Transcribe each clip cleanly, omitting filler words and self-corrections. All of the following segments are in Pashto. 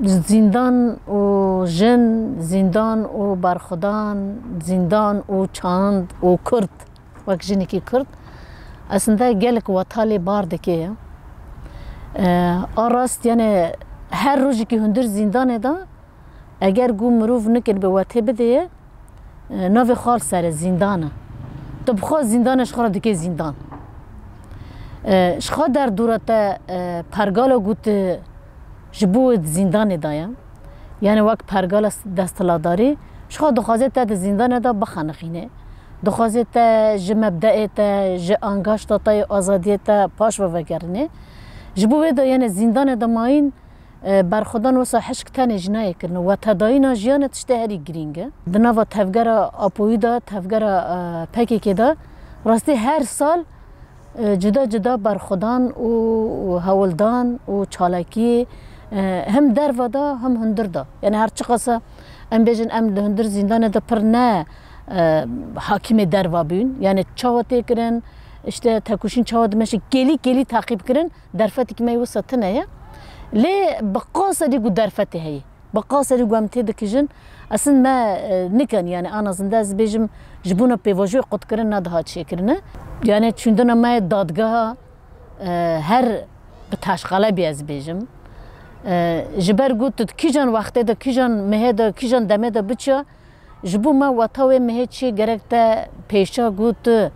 زندان و جن، زندان و برخودان، زندان و چاند و کرد وک جنی که کرد اصلا گلک و تالی بارده که آراست یعنی هر روزی که هندر زندانه دا اگر گو مروف نکن به وطه بده ناو خال سر زندانه تو بخواه زندانش خورا دکه زندان شخوا در دورت پرگالا گوت جبود زندان دایا یعنی وقت پرگال دستلاداری شخوا دخوازه تا زندان دا بخانخینه دخوازه تا جه مبدأ تا جه انگاش تا تای آزادی تا پاش و وگرنه جبود دا یعنی زندان دا ماین برخودان وسا حشک تنه جنایه کرنه و تدایینا جیانه تشته هری گرینگه دناوا تفگر آپوی دا تفگر پکی که دا راستی هر سال جدا جدا برخودان و هولدان و چالاکی هم در ودا هم هندر دا یعنی هر چه قصه ام بیجن ام هندر زندان دا پر نه حاکم در و بین یعنی چاوته کرن işte تکوشین چاوت مشه گلی تعقیب کرن درفتی که میو ساتنه لی بقاصه دیگو درفته هی بقاصه دیگو هم تیده کجن اصلا ما نکن یعنی آن زنده از بیجم جبونا پیواجوی قد کرن ندهات چه کرنه یعنی چوندنا ما دادگاه هر بتاشقاله بیاز بیجم جبر گوت کیجان وقته ده کیجان مه ده کیجان دمه ده بچه جبو ما وطاوه مه چی گرکته پیشا گوت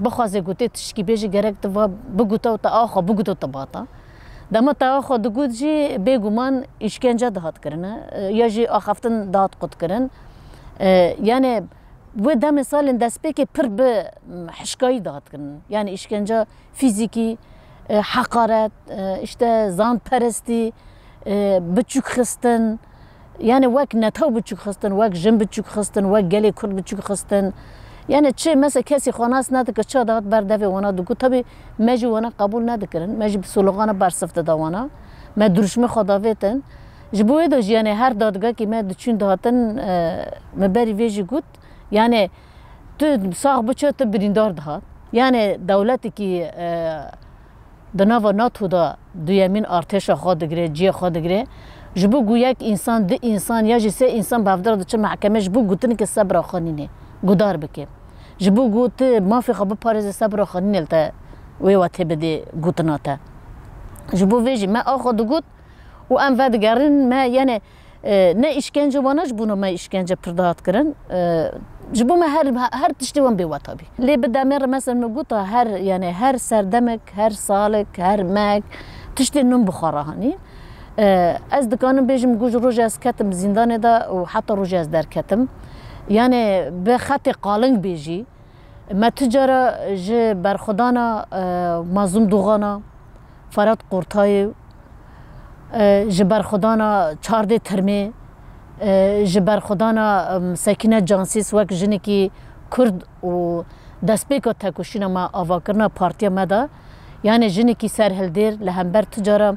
بخوازه گوته تشکی بیجی گرکته و بگوته و تا آخوا بگوته و تا باتا دما تا آخوا دو گوت جی بگومان اشکنجه دهات کرنه یا جی آخفتن دهات قد کرن یعنی و ده مثال دست به که پر به حشکایی دهات کرن یعنی اشکنجه فیزیکی حقارت işte زان پرستی بچوک خستن یعنی وک نتاو بچوک خستن وک جن بچوک خستن وک گلی کرد بچوک خستن یعنی چه مثلا کسی خاناس نده که چه داد بردوی وانا دو تابی مجی وانا قبول نده کرن مجی بسلوغانا برسفته دا وانا ما درشمه خداویتن جبوی دو یعنی هر دادگاه که ما دچون دهاتن مبری ویجی گوت یعنی تو ساق بچه تو بریندار دهات یعنی دولتی که دناوا ناتو دا دویمین ارتش خود گره جی خود گره جبو گویک انسان ده انسان یا جسه انسان بافدار دچ محکمه جبو گوتن که صبر خانینه گدار بکه جبو گوت مافی خب پارز صبر خانینه تا وی وته بده گوتناته جبو ویجی ما اخد گوت و ام ود گرن ما یعنی نه اشکنجه وانش بونو ما اشکنجه پردات کرن جبو ما هر تشتی وان بی واتابی لی بدامر مثلا نگوتا هر یعنی هر سردمک هر سالک هر مک تشتی نم بخاره هانی از دکانم بیجم گوش روز از کتم زندان دا و حتی روز از در کتم یعنی به خط قالنگ بیجی ما تجارا ج برخدانا مازوم دوغانا فراد قرطای ج برخدانا چارده ترمی جبر خدانا سکینه جانسیس وک جنی کی کرد و دسپیکا تکوشینا ما آواکرنا پارتیا مدا یعنی جنی کی سرهلدیر لهمبر تجارا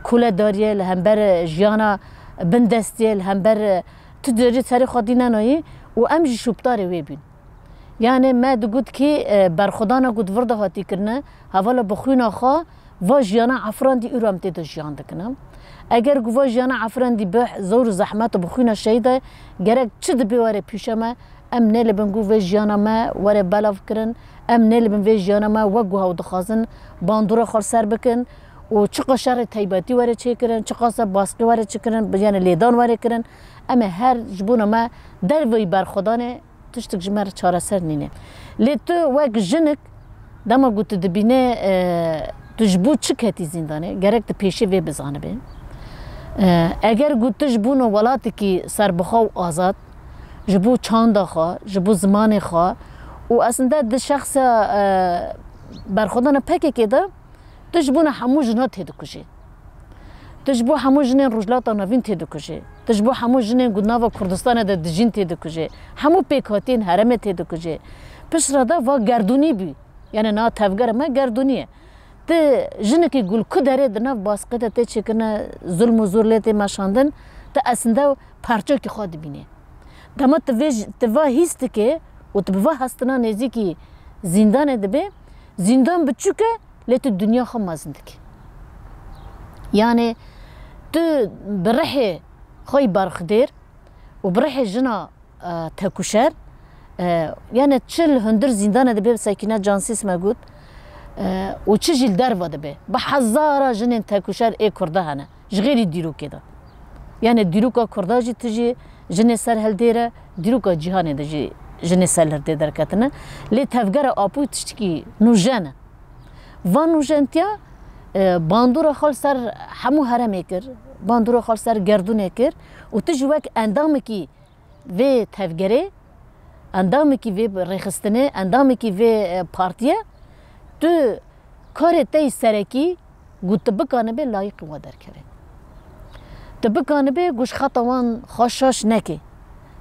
کوله داریه لهمبر جیانا بندستیه لهمبر تجاری سری خودینا نایی و امجی شوبتاری وی بین یعنی ما دگود کی برخدانا گود ورده هاتی کرنه حوالا بخوینا خوا و جیانا عفران دی ارام تیدا جیان دکنم اگر گویا جانا عفراندی به زور زحمت بخوینا شیده گرگ چه دبیواره پیشما ام نلبن گویا جانا ما وره بلاف کرن ام نلبن وی جانا ما وگوها و دخازن باندورا خالصر بکن و چه قشر تایباتی وره چه کرن چه قصه باسقی وره چه کرن بیان لیدان وره کرن اما هر جبونا ما در وی برخدانه تشتک جمر چهار سر نینه لیتو وگ جنک دما گوت دبینه تجبو چه کتی زندانه گرگ پیشه وی بزانه بین اگر گوتش بونو ولاتی که سربخوا و آزاد جبو چاند خواه جبو زمان خواه و اصلا ده شخص برخودان پکه که ده تجبون همو جنات تیدو کشه تجبو همو جنین رجلاتا نوین تیدو کشه تجبو همو جنین گناوا کردستان ده دجین تیدو کشه همو پیکاتین حرمه تیدو کشه پس را ده و گردونی بی یعنی نا تفگر ما گردونیه ده جنه که گل کدره دناف باسقه ته چکنه ظلم و زورلیت ماشاندن ده اصلا پارچه که خود بینه دما توا هیست که و توا هستنا نزدیکی زندان دبه زندان بچوکه لیت دنیا خم مازندکی یعنی تو برحي خوي بارخدير وبرحي جنا تكوشر يعني تشل هندر زندان دبي ساكنة جانسيس موجود وتشجي الدرفة دبي بحزارة جنين تكوشر اي كرده هنا جغير ديرو كده يعني ديروكا كرداجي تجي جني سر هالديرة ديروكا جهاني دجي جني سر هالديرة كاتنا لي تفجر أبوي تشتكي نوجانا وان نوجانتيا باندورا خال سر حمو هرم كر باندورا خال سر گردون كر وتجي وك اندامكي في تفجري اندامكي في رخصتنه اندامكي في بارتيه تو كارتي سركي قلت بكانه به لايق ودر كره تبكانه به گوش خطوان خشاش نكي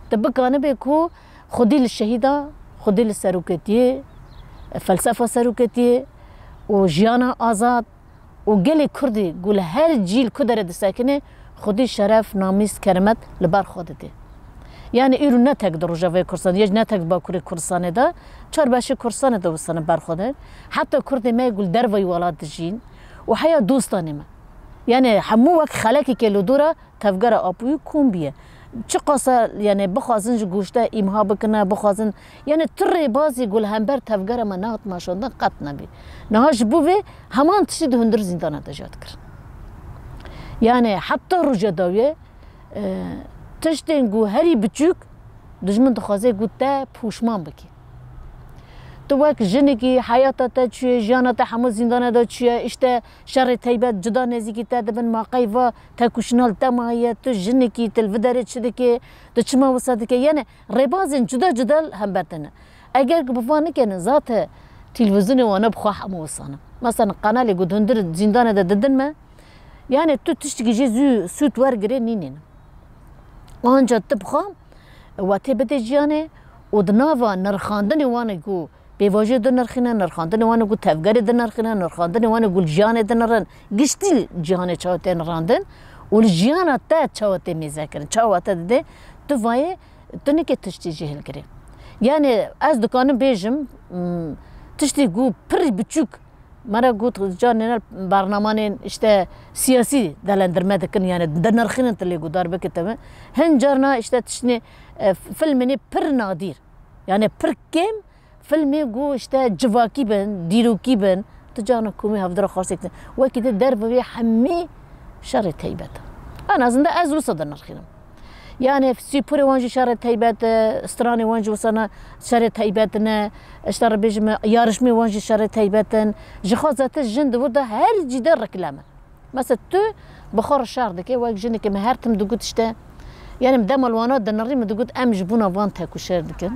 تبكانه به كو خدي للشهيده خدي للسروكتيه فلسفه سروكتيه وجيانا آزاد وقلي كردي قول هر جيل كدر دساكنه خدي شرف ناميس كرمت لبر خودته يعني ايرو نتاك دروجه في كرسان يج نتاك باكوري كرسانه دا چار باشي كرسانه دا وسنه بر خوده حتى كردي ما يقول دروي ولاد جين وحيا دوستانه ما يعني حمو وك خلقي كيلو دورا تفجر ابوي كومبيه چه قصه يعني بخوازن گوشته ایمها بکنه بخوازن يعني تري بازي يقول همبر تفجر ما نهات ما شوندن قط نبي نهاش بوه همان تشد هندر زندانه دجات كر يعني حتى رجداويه تشتين گو هری بچوک دجمن دخوازه گو تا پوشمان بکی تو وقت جنگی حیاتت چیه جانت همه زندانه دا چیه اشته شر تیبت جدا نزیکی تا دبن ماقی و تکوشنال تمایه تو جنگی تلفدره چده که تو چما وساده که یعنی ربازن جدا جدا هم برتنه اگر که بفانه که ذات تلویزیون وانا بخواه همه وسانه مثلا قنالی گود هندر زندانه دا ددن ما يعني تو تشتكي جيزو سوت ورقري نينين آنجا تبخام واتي بده جيانه ودناوا نرخاندن وانا جو بيواجه دن نرخينا نرخاندن وانا جو تفجر دن نرخينا نرخاندن وانا جو الجيانه دن نرن قشتي جيانه چاوتي نراندن والجيانه تا چاوتي ميذاكرن چاوته ده تواي تنكي تشتي جهل كري يعني از دكانم بيجم تشتي جو پر بچوك مرا قلت جاننا برنامج اشته سياسي دلندرمه دكن يعني دنرخين تلي قدار بكتمه هن جارنا اشته تشني فيلمني بر نادير يعني بر كم فيلمي قو اشته جواكي بن ديروكي بن تجانا كومي هفدر خاصك وكده درب بي حمي شر تيبت انا زنده ازو صدر نرخينم يعني في سيبوري وانجي شر تيبت استراني وانجي وصلنا شر تيبتنا اشتر بيجم يارشمي وانجي شر تيبتن جخازات الجند وده هر جدار ركلامه مثلا تو بخور الشهر دكي واك جنك مهارتم دقوت اشتا يعني مدام الوانات دنري مدقوت ام جبونا فان تاكو شهر دكن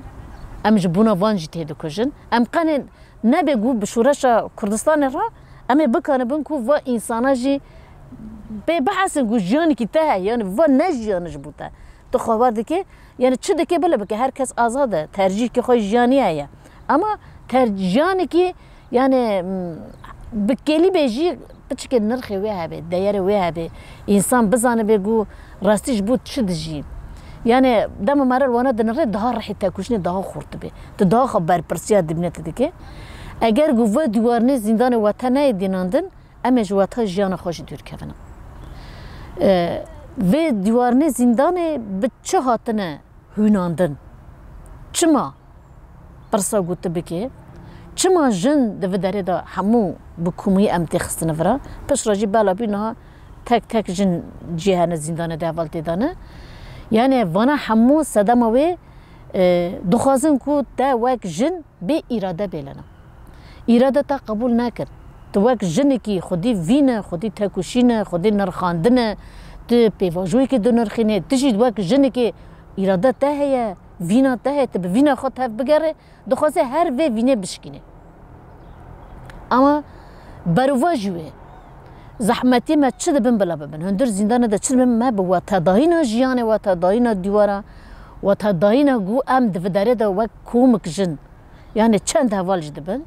ام جبونا فان جي تهدكو جن ام قانن نبي قو بشورشا كردستان را ام بكان بنكو فا انسانا جي بحث قو جاني كي تاهي يعني فا نجي نجبوتا تو خبر دكي يعني تشد دكي بلا بك هر كس آزاده ترجيح كي خوي جاني هيا اما ترجاني كي يعني بكلي بيجي بتشكل نرخي ويها بي دايره ويها بي انسان بزانه بيقو راستيش بوت تشد جي يعني دام مرة وانا دنري دهار رح تاكوشني دها خورت بي تدها خبر برسيا دبنت دكي اگر قوه دوارني زندان وطنه ديناندن اما جواتها جيانا خوش دور كفنا و دیوارنه زندانه به چه هاتنه هوناندن چما پرسا گوته بکه چما جن دو دا همو بکومی امتی خستنه فرا پس راجی بالا بینها تک تک جن جهان زندانه ده اول دیدانه یعنی وانا همو صدمه دخوازن کو تا وک جن به اراده بیلنه اراده تا قبول نکرد تو وک جنی کی خودی وینه خودی تکوشینه خودی نرخاندنه تو پیواجوی که دنرخینه تجید وک جنی که اراده تا هیا وینا تا هیا تب وینا خود هف بگره دخوازه هر وی وینه بشکینه اما برواجوه زحمتی ما چه دبن بلا ببن هندر زندانه ده چه دبن ما بوا تداهینا جیانه و تداهینا دیوارا و تداهینا گو ام دفداره ده وک کومک جن یعنی چند حوالج دبن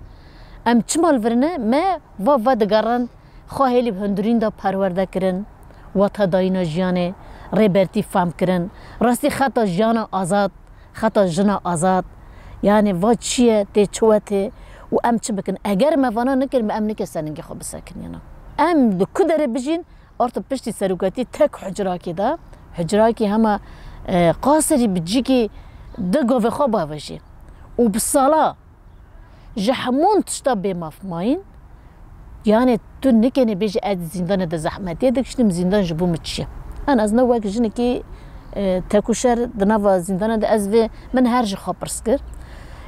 ام چمال ورنه ما و دگران خواهیلی هندرین ده پرورده کرن و تداهینا جیانه ریبرتی فهم کرن راستی خطا جیانا آزاد خطا جنا آزاد یعنی و چیه تی چوته و ام چه بکن اگر ما وانا نکر ام نکر سننگی خوب بسکن یعنی ام دو کدره بجین ارت پشتی سروکتی تک حجراکی دا حجراکی همه قاصری بجی که ده گوه خواب هاوشی و بسالا جحمون تشتا بمفماین یعنی تو نکنی بیجی اد زندان ده زحمتیه دکشتیم زندان جبو متشیه انا از نو وقت جنه که تکوشر دنوا زندان ده از من هر جا خابرس کرد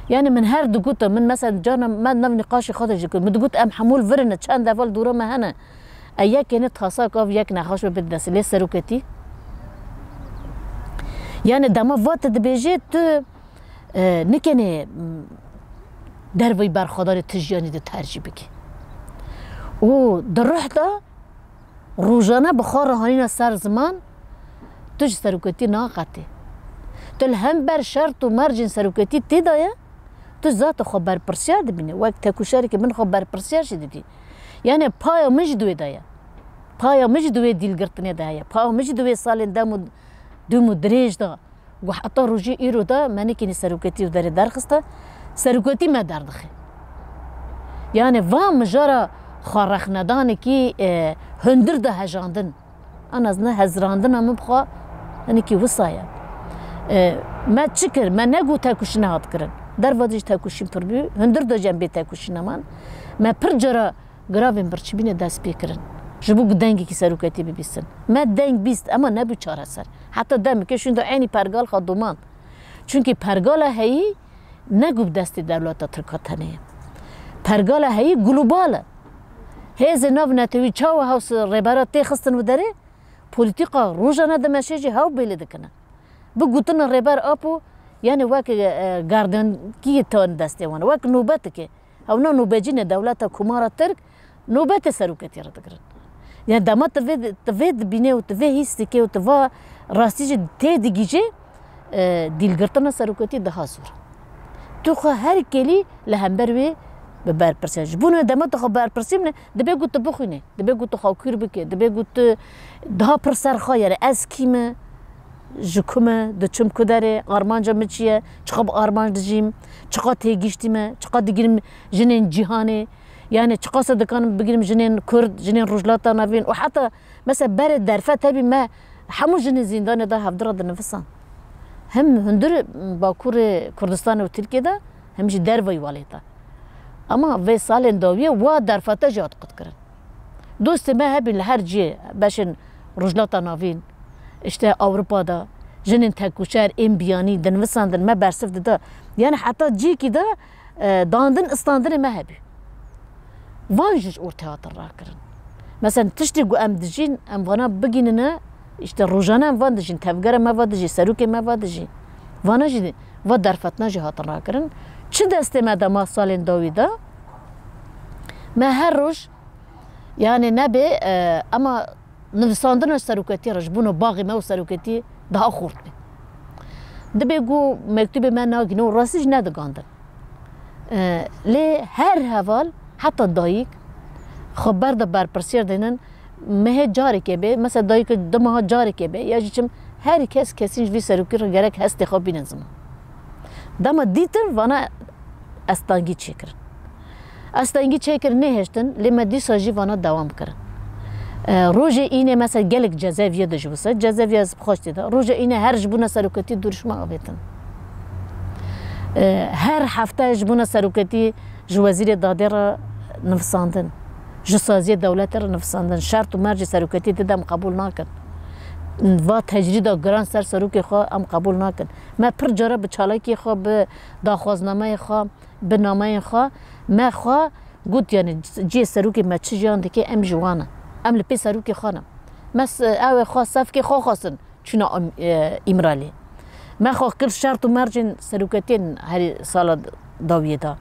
يعني من هر دقوطة من مثلا جانا ما نف نقاش خاطر جكو مدقوط ام حمول فرنا چند دفال دورا ما هنا اياك يعني تخاصاك او ياك نخاش بدس ليه سروكتي يعني دما وقت دبيجي تو نكني دروي برخدار تجياني ده ترجي بكي و دروح ده روجانا بخار هانينا سر زمان تج سروكتي ناقتي تل هم بر شرط و مرجن سروكتي تدايا تو ذات خبر پرسیار دبینه وقت تکوشری که من خبر پرسیار شدیدی یعنی پایا مج دوی دایا پایا مج دوی دیل گرتنه دایا پایا مج دوی سالن دمو دریج دا و حتی روجی ایرو دا منی کنی سروکتی و داره درخسته سروکتی ما دردخه یعنی وام مجارا خارخ ندانه که هندر ده هجاندن انا از نه هزراندن هم بخوا یعنی که وصایا ما چکر ما نگو تکوشنه هات کرن در وادج تکوشیم پر بی هندر دو جنبه تکوشیم من ما پر جرا گراویم برچ بینه دست بیکرن جبو دنگی کی سروکتی ببیستن ما دنگ بیست اما نبی چاره سر حتی دم که شون دو عینی پرگال خادومان چونکه پرگال هایی نگو دست دولت ترکاتنه پرگال هایی گلوباله هز ناو نتوی چاو هاوس ربارات تخستن و داره پولیتیکا روزانه دمشیجی هاو بیل دکنه بگوتن ربار آپو يعني واك جاردن كي تون دستي وانا واك نوبتك او نوبجين دولة كمارة ترك نوبت سروكتي رتقرن يعني دما تفيد بينه وتفي هيستكي وتفا راستيج تيديجي ديلغرتنا سروكتي دهاسور تو هر كلي لهمبروي ببر برسج بونه دما تو خبر برسيمنه دبي قلت بخينه دبي قلت خاكير بك دبي قلت ده برسر خاير از كيمه جکومه دچم کدره آرمانجا مچیه چقدر آرمان دجیم چقدر تیگیشتیمه چقدر دیگریم جنین جهانی يعني چقدر دکان بگیریم جنین کرد جنین رجلاتا نوین و حتی مثلا برد درفه تبی ما همو جنین زندان ده هفدرا در نفسان هم هندر باکور کردستان و ترکیه ده همش دروی والیتا اما وی سال داویه و درفته جات قد کرن دوست ما هبین لهر جیه باشن رجلاتا نوین işte Avrupa'da jinin tekuşer imbiyani denvesandın me bersif da yani hatta ciki da dandın ıstandın mehebi vanjış ortaya tarrakırın mesela tişti gu em dijin em vana beginine işte rojana em van dijin tevgere me va dijin seruke me va dijin vana jidi va derfatna jih tarrakırın çi deste me da masalin davida me her roj yani nebe ama نفساندن سروکتی رجبونه باقی ما و سروکتی ده خورد بی. دبی گو مکتوب من ناگینه و راستش ندگاندن. لی هر حوال حتی دایک خبر ده برپرسیر دینن مه جاری که بی مثلا دایک دمها جاری که بی یا جیچم هر کسیش وی سروکی رو گرک هست خواب بینزم. دم دیتن وانا استانگی چیکرن. استانگی چیکر نه هشتن لی مدی ساجی وانا دوام کرن. روزه اینه مثلا گلک جزاویه دجوسه جزاویه از خوشتی ده روزه اینه هر جبونه سروکتی دورشما آبیتن هر هفته جبونه سروکتی جوازیر داده را نفساندن جسازی دولت را نفساندن شرط و مرج سروکتی دیدم قبول نکن و تجرید گران سر سروکی خواه ام قبول نکن ما پر جاره به چالاکی خواه به داخوازنامه خواه به نامه خواه ما خواه گوت یعنی جی سروکی ما چی جان دکی ام جوانه ام لپی سروکی خانم مس او خاص صفکی خو خاصن چون امرالی ما خو کل شرط و مرجن سروکتین هر سال داویه دا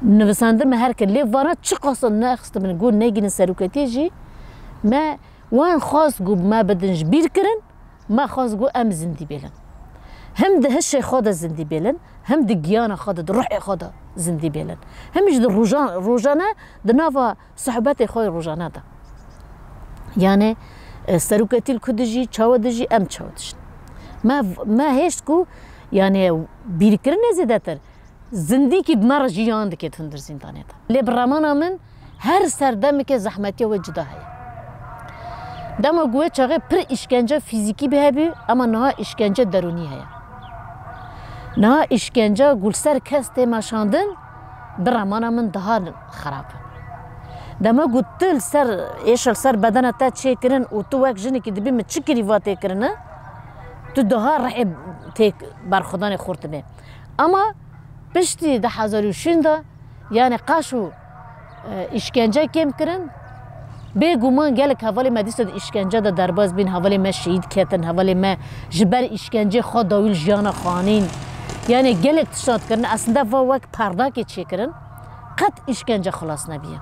نویسنده ما هر کلی وانا چی قاصن نخست من گو نگین سروکتی جی ما وان خاص گو ما بدنج بیر کرن ما خاص گو ام زندی بیلن هم ده هش خود زندی بیلن هم ده گیان خود ده روح خود زندی بیلن همش ده روزانه ده نافا صحبت خوی روزانه ده يعني سروكتي الكدجي تشاودجي ام تشاودج ما هيش كو يعني بيركرنا زيداتر زنديكي بمر جيان دكي تندر زندانيتا لي برامانا من هر سردمك زحمتي وجدا هي دما گوه چاقه پر اشکنجه فیزیکی به بی اما نه اشکنجه درونی هیا نه اشکنجه گلسر کست ماشاندن برامانا من دهار خراب دما گوتل سر ایشل سر بدن تا چه کرن و تو وقت جنی که دبی من چکری واته کرنه تو دهار رحب تک برخودان خورد به اما پشتی ده هزاروشینده یعنی قاشو اشکنجه کم کرن به گمان گلک حوالی مدیست اشکنجه دا درباز بین حوالی ما شهید کتن حوالی ما جبر اشکنجه خود داویل جانا خانین یعنی گلک تشتاد کرن اصلا و وقت پردا که چه کرن قط اشکنجه خلاص نبیه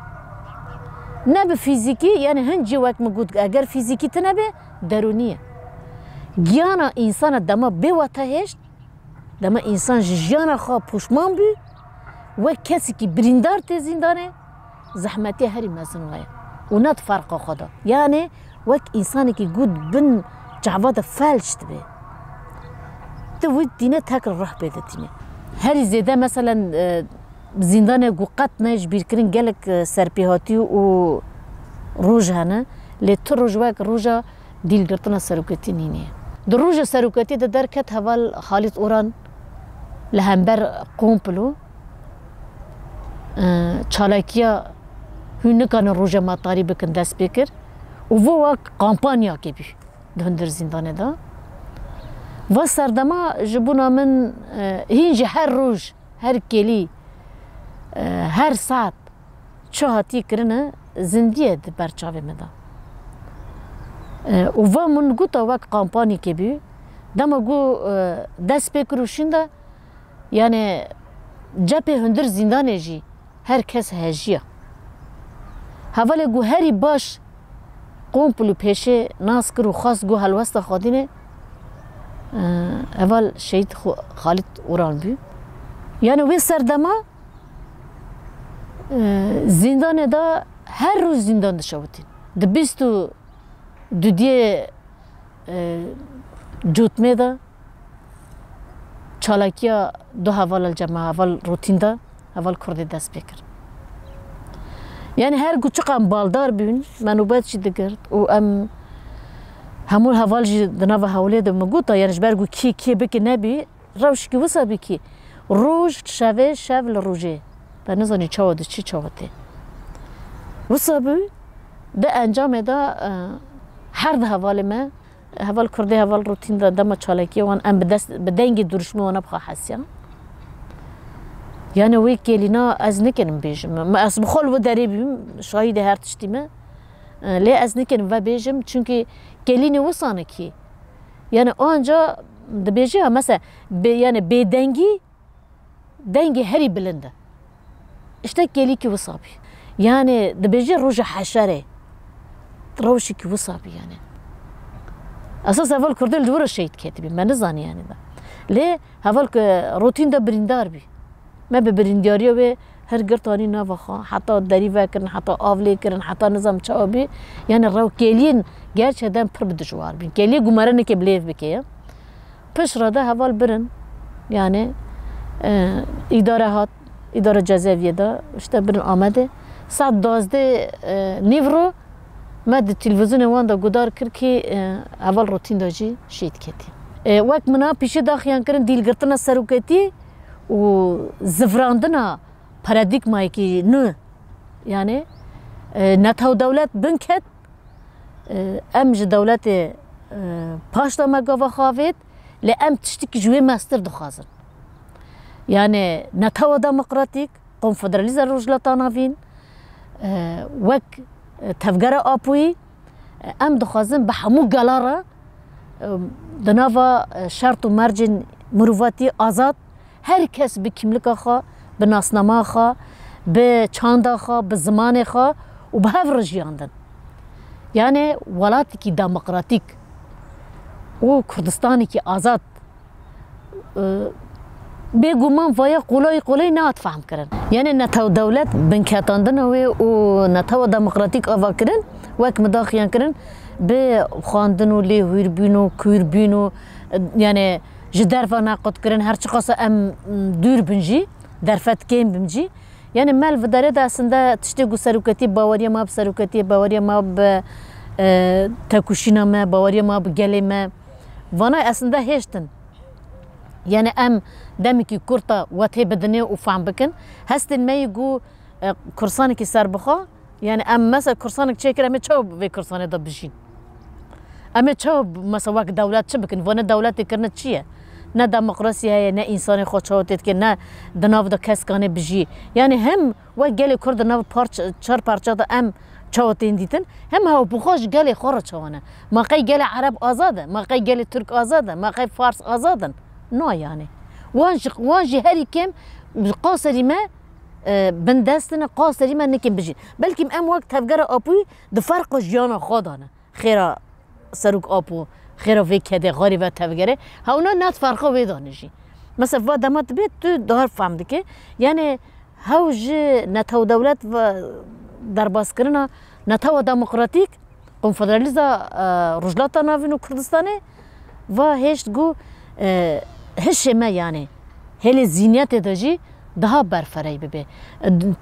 نه به فیزیکی یعنی هنجی وقت مگود اگر فیزیکی تنبه درونیه گیانا انسان دما به وقت هشت دما انسان جیانا خواه پوشمان بی و کسی که بریندار تی زندانه زحمتی هری مزنوه و نت فرق خدا یعنی وقت انسانی که گود بن جواد فلشت به تو وید دینه تکر راه بیده دینه هری زیده مثلا زندان گوقت نیش بیر کرن گلک سرپیهاتی و روژ هنه لی تو روژ وک روژا دیل گرتنا سروکتی نینه در روژ سروکتی ده درکت حوال خالد اوران لهمبر قومپلو چالاکیا هنگان روژا مطاری بکن دست بکر و وک کامپانیا که بی دهندر زندانه دا و سردما جبونا من هینج هر روز هر کلی هر ساعت چه هاتی کرنه زندیه ده برچاوه مدا و من گو تا وک کامپانی که بی دما گو دست بکروشنده یعنی جبه هندر زندانه جی هر کس هجیه حواله گو هری باش قومپلو پیشه ناس کرو خاص گو هلوست خادینه اول شهید خالد اوران بی یعنی وی سردما زندان دا هر روز زندان دشاوتین ده بیستو دودیه جوتمه دا چالاکیا دو حوال الجماع اول روتین دا اول کرده دست بکر یعنی هر گوچقم بالدار بین منوبت چی دگرد و ام همون حوال جی دناو حواله ده مگوتا یعنی جبرگو کی بکی نبی روش کی وسا بکی روز شوه شو لروجه و نزانی چاوده چی چاوده وسا بی ده انجام ده هر ده حواله ما حوال کرده حوال روتین ده دم چالکی وان ام بدنگی درشمه وانا بخوا حسیان یعنی وی کلینا از نکنم بیشم ما از بخول و داری بیم شاهد هر تشتیمه لی از نکنم و بیشم چونکه کلینی وسانه کی یعنی آنجا دبیجی ها مثلا یعنی دنگی هری بلنده اشته کلی کی وسابی یعنی دبیجی روز حشره روشی کی وسابی یعنی اساس اول کردل دور شهید کتبی من نزانی یعنی ده لی اول که روتین ده بریندار بی ما ببرینداری و هر گرتانی نوخا حتی دری وکرن حتی آولی کرن حتی نظام چابی یعنی رو کلین گرچه هدم پر بدجوار بین کلی گمرن که بلیف بکیه پش راده حوال برن یعنی اداره هات اداره جزاییه دا اشته برن آمده ساعت 12 نیورو ما د تلویزیون وان دا گدار کرد که اول روتین داجی شید کتی وقت منا پیش داخیان کرن دیل گرتنا سروکتی و زفراندنا پارادیگمایی که نه یعنی نتاو دولت بنکت امج دولت پاش دا مگاوا خواهد لی ام تشتی که جوی مستر دخوازن یعنی نتاو دموکراتیک کنفدرالیزم روجلتانا وین وک تفگر آپوی ام دخوازن به همو گلاره دناوا شرط و مرجن مروواتی آزاد هر کس به کیملیک خواه به ناسنامه خواه به چانده خواه به زمان خواه و به هفر جیاندن یعنی ولاتی که دموکراتیک و کردستانی که آزاد بگومان ویا قولای نه فهم کردن یعنی نتاو دولت بنکتاندن و نتاو دموکراتیک آوا کردن وک مداخیان کردن به خواندن و لیهویر بین و کویر بین و یعنی جدرفا ناقد کردن هر چقدر ام دور بنجی درفت کیم بنجی یعنی مال و داره دستنده تشتی گو سروکتی باوری ما بسروکتی باوری ما ب تکوشینا ما باوری ما بگلی ما وانا اصلا هشتن يعني ام دمكي كورتا واتي بدني وفهم بكن هستن ما يجو كرسانك سر بخا يعني ام مثلا كرسانك تشكر ام تشوب في كرسانه ده بجين ام تشوب مثلا وقت دولات شبكن وانا دولات كرنت شيء نه دموکراسی هی نه انسان خودشاوتید که نه دناو دا کس کانه بجی يعني هم وقالي كرد ناو پارچ چار پارچه دا ام چاوتين ديتن هم هاو بخوش قالي خورا چوانه ما قي قالي عرب آزاده ما قي قالي ترك آزاده ما قي فارس آزادن نو يعني وانجي هاري كم قاصري ما بندستنا قاصري ما نكم بجي بلكي ام وقت هفقرا ابوي دفرق جيانا خودانا خيرا سروك ابو خيرا في كده غاري و تفقره هاونا نات فرقه ويدانجي مثلا فادمات بيت تو دهار فهمدكي يعني هاوج نتاو دولت و درباس کرنا نتاو دموکراتیک کنفدرالیزا رجلاتا ناوین و کردستانه و هشت گو هش ما يعني هل زینیت داجی daha برفره ببه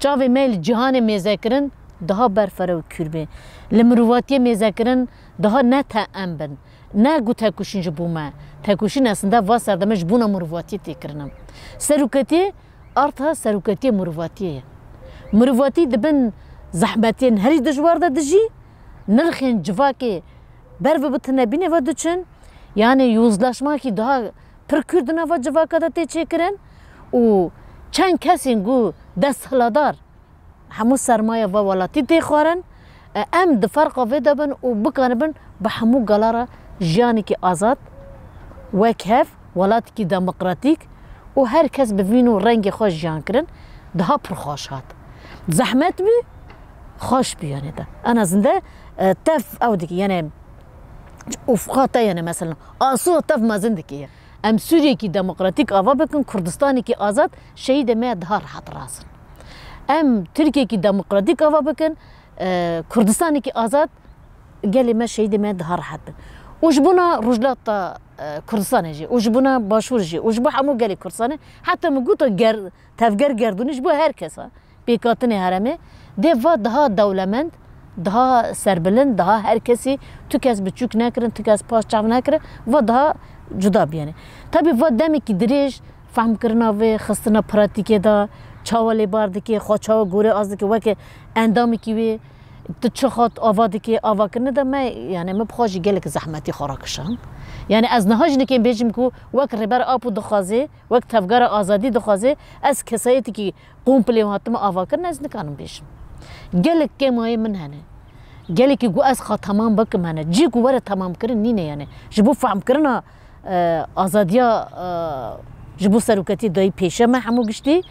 چاوی میل جهان میذکرن daha برفره و کربه لمرواتی میذکرن daha نه تأم بن نه گو تکوشین جبومه تکوشین aslında vasardamج buna مرواتی تکرنم سروکتی ارتها سروکتی مرواتی مرواتی دبن زحمتين هري دجوار دا دجي نرخين جواكي برف بتنا بيني ودوچن يعني يوزلاشما كي daha پر كردنا و جواكا دا تيچه کرن و چند کسین گو دست هلادار همو سرمایه و ولاتی تی خوارن ام دفرقا و دبن و بکانبن بحمو گلارا جیانی کی آزاد وکهف ولاتی کی دموکراتیک و هر کس ببینو رنگ خوش جیان کرن daha پر خوش هات زحمت بی خوش بیانه ده انا زنده تف او دکی يعني افقاتا يعني مثلا آسو تف ما زندگی ام سوریه کی دموکراتیک آوا بکن کردستانی کی آزاد شهید ما ده راحت راسن ام ترکیه کی دموکراتیک آوا بکن کردستانی کی آزاد قال ما شهید ما ده راحت وش بنا رجلات كردستان جي وش بنا باشور جي وش بو حمو قالي كردستان حتى مقوطو تفقر قردونيش بو هركسا بيكاتني هرمي دي فا daha دولمند daha سربلند daha herkesi tükes biçük nekrin tükes paşçav nekrin ve daha cuda yani tabi va demek ki dirij fahm kirna ve xistna pratike da çavale bardiki xoçava gore azdiki ve ki endamı ki ve تشخط آوادکی آواکرنه ده ما يعني ما بخواجي قالك زحمتي خراكشان يعني از نهاج نكين بيجم كو وقت ربر آبو دخازي وقت تفقار آزادي دخازي از كسايتي كي قومبلي وهاتما آواكرنه از نكانم بيجم قالك كماي من هنا قالك يقو از خا تمام بكم هنا جيكو ورا تمام كرن نينه يعني جبو فهم كرنا آزاديا جبو سروكتي داي بيشه ما همو گشتي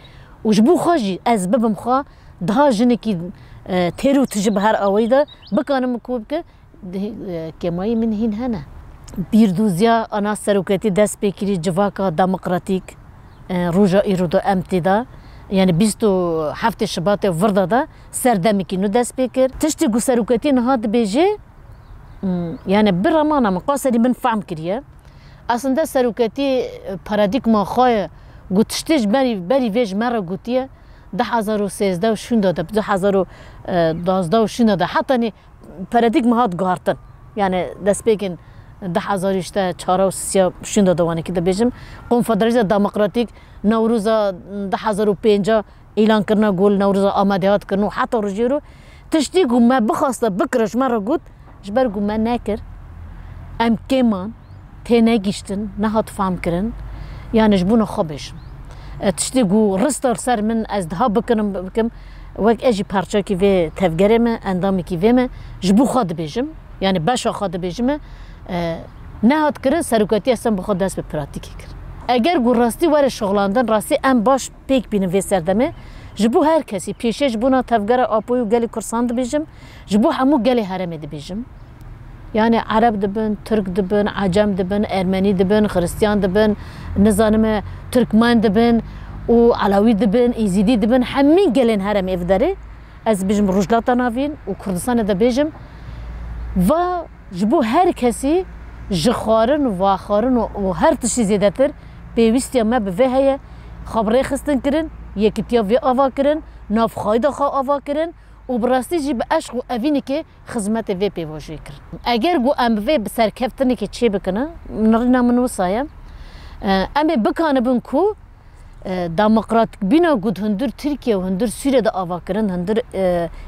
وجبو خاجي از ببم خا ده جنكي تيرو تجيب هر اويدا بكانم كوبك كماي من هين هنا بيردوزيا انا سروكتي دس بكري جواكا ديمقراطيك روجا ايرودو امتدا يعني بيستو هفت شباط وردا دا سردمكي نو دس بكر تشتي جو سروكتي نهاد بيجي يعني برمانا مقاصدي من فهم كريا اصلا سروكتي باراديكما خايا گوتشتيج بري فيج مره گوتيه 2013 و شون داده 2012 و شون داده حتی نی پرادیگم هات گارتن یعنی دست بگین 2004 و 3 شون داده وانی که دبیجم کنفدرالیزا دموکراتیک نوروز 2005 اعلان کرنا گول نوروز آمادهات کرنو حتی رجیرو تشتی گو ما بخواسته بکرش مرا گوت جبر گو ما نکر ام کمان تینه گیشتن نهات فهم کرن یعنی جبونو خوبشم تشتي جو رستر سر من از ده بكم وك اجي بارچا كي في تفجرمه اندامي كي فيما جبو خاد بيجم يعني باشا خاد بيجم نهات كرن سروكاتي اصلا بخود دست به پراتيكي كر اگر جو راستي ور شغلاندن راستي ام باش بيك بين في سردمه جبو هر کسی پیشه جبونا تفجر اپوي گلي كورساند بيجم جبو همو گلي هرم دي بيجم يعني عرب دبن ترك دبن عجم دبن ارمني دبن خريستيان دبن نظام تركمان دبن وعلوي دبن ايزيدي دبن حمين قالين هرم افداري از بيجم رجلاتا نافين وكردستان دا بيجم و جبو هر كسي جخارن واخارن وهر تشي زيادتر بيويستيا ما بفي هيا خبري خستن كرن يكتيا في آوا كرن ناف خايدا خا آوا كرن و براستی جی به عشق و اوینی که خدمت وی پیواژه کرد اگر گو ام وی بسرکفتنی که چی بکنه نرینا منو سایم ام بکانه بن کو دموکراتیک بینا گود هندر ترکیه و هندر سوریه دا آوا کرن هندر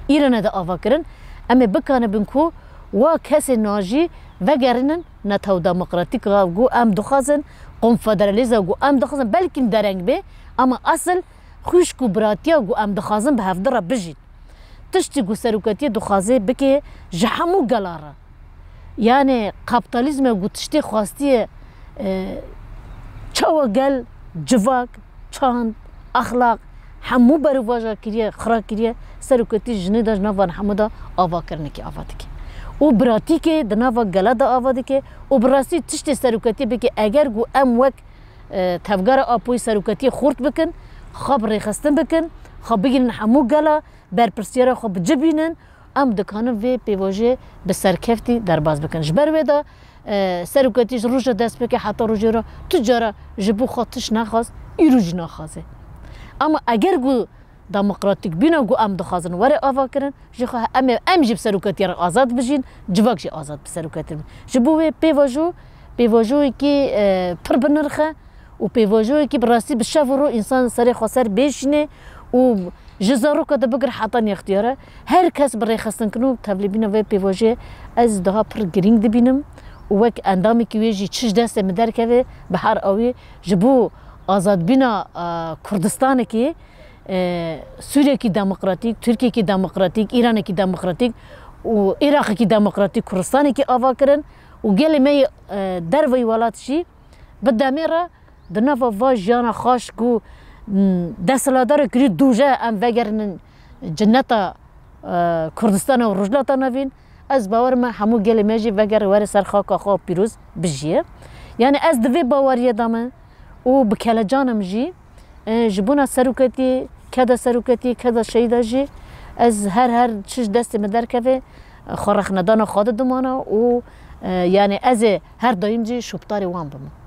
ایران دا آوا کرن ام بکانه بن کو و کسی ناجی وگرنن نتاو دموکراتیک گو ام دخازن قوم فدرالیزه گو ام دخازن بلکه درنگ به اما اصل خوش کو براتیا گو ام دخازن به هفدر بجید تشتی گو سروکتی دخازه بکه جهمو گلاره یعنی کپیتالیزم گو تشتی خواستی چوا گل جواک چاند اخلاق همو برواجا کریه خرا کریه سروکتی جنی داج نوان همو دا آوا کرنه که آوا دکی و براتی که دناوا گلا دا آوا دکی و براتی تشتی سروکتی بکه اگر گو ام وک تفگار آپوی سروکتی خورد بکن خواب ریخستن بکن خواب بگیرن همو گلا برپرسیارا خواب جبینن ام دکانه وی پیواجه به سرکفتی در باز بکن جبر ویدا سروکتیش روش دست بکه حتی روژه را تجاره جبو خاطش نخواست ایروج نخواسته اما اگر گو دموکراتیک بینا گو ام دخوازن وره آوا کرن جخوا ام جب سروکتی را آزاد بجین جواک جی آزاد بسروکتی جبو وی پیواجوی که پر بنرخه و پیواجوی که براستی بشف رو انسان سری خسر بیشینه و جزارو که بگر حتان اختیاره هر کس برای خستن کنو تبلیبینا وی پیواجه از دها پر گرینگ دبینم وک اندامی که ویجی چش دست مدر که به هر آوی جبو آزاد بینا کردستان که سوریه کی دموکراتیک ترکیه کی دموکراتیک ایران کی دموکراتیک و عراق کی دموکراتیک کردستان کی آوا کرن و گل می در وی ولات شی بدامیره دنوا واج جانا خاش گو دستلادار کری دوجه ام وگرن جنتا کردستان و رجلاتا نوین از باور ما همو گل میجی وگر ور سر خاک آخا پیروز بجیه یعنی از دوی باوریه دامن و بکل جانم جی جبونا سروکتی کدا شیدا جی از هر چش دست مدر که خورخ ندانا خاد دمانا و یعنی از هر دایم جی شبتاری وان بمون